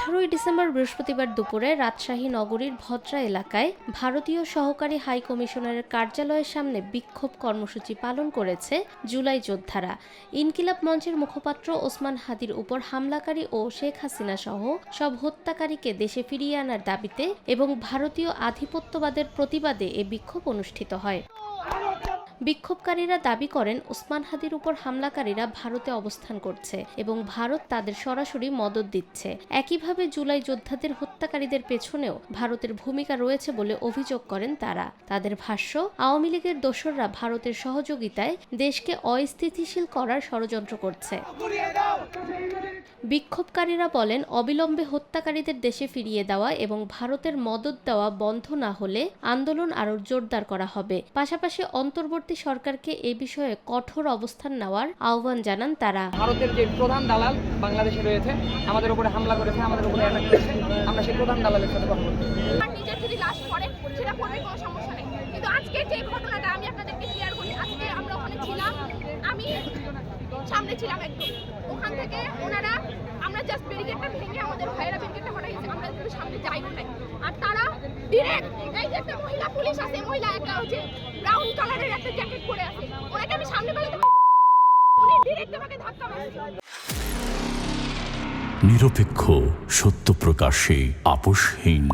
18ই December বৃহস্পতিবার দুপুরে রাজশাহী নগরীর ভদ্রা এলাকায় ভারতীয় সহকারী হাই কমিশনারের কার্যালয়ের সামনে বিক্ষোভ কর্মসূচি পালন করেছে জুলাই যোদ্ধারা। ইনকিলাব মঞ্চের মুখপাত্র ওসমান হাদির উপর হামলাকারী ও শেখ হাসিনা সহ সব হত্যাকারীকে দেশে ফিরিয়ে আনার দাবিতে এবং ভারতীয় আধিপত্যবাদের প্রতিবাদে এ বিক্ষোভ অনুষ্ঠিত হয়। বিক্ষোভকারীরা দাবি করেন ওসমান হাদির উপর হামলাকারীরা ভারতে অবস্থান করছে এবং ভারত তাদের সরাসরি মদদ দিচ্ছে। একইভাবে জুলাই যোদ্ধাদের হত্যাকারীদের পেছনেও ভারতের ভূমিকা রয়েছে বলে অভিযোগ করেন তারা। তাদের ভাষ্য, আওয়ামী লীগের দোসররা ভারতের সহযোগিতায় দেশকে অস্থিতিশীল করার ষড়যন্ত্র করছে। বিক্ষোভকারীরা বলেন, অবিলম্বে হত্যাকারীদের দেশে ফিরিয়ে দেওয়া এবং ভারতের মদদ দেওয়া বন্ধ না হলে আন্দোলন আরও জোরদার করা হবে। পাশাপাশি অন্তর্বর্তী সরকারকে এ বিষয়ে কঠোর অবস্থান নেওয়ার আহ্বান জানান তারা। ভারতের যে প্রধান দালাল বাংলাদেশে রয়েছে, আমাদের উপরে হামলা করেছে, আমাদের উপরে অ্যাটাক করেছে, আমরা সেই প্রধান দালালের সাথে কথা বলতে নিজের যদি লাশ পড়ে সেটা পড়বে, কোনো সমস্যা নেই। কিন্তু আজকে যে ঘটনাটা আমি আপনাদেরকে ক্লিয়ার করি, আজকে আমরা ওখানে ছিলাম, আমি সামনে ছিলাম একদম, ওখান থেকে ওনারা আমরা জাস্ট ব্যারিকেডটা ভেঙে আমাদের ভাইয়েরা ব্যারিকেডটা হটাইছে, আমরা একটু সামনে যাইও নাই। আর তারা ডিরেক্ট এই যে একটা মহিলা পুলিশ আছে, মহিলা একটা হচ্ছে ব্রাউন কালারের একটা জ্যাকেট পরে আছে, ওনাকে আমি সামনে পালাতে উনি ডিরেক্ট আমাকে ধাক্কা মারছে। নিরপেক্ষ, সত্য প্রকাশে আপোষহীন।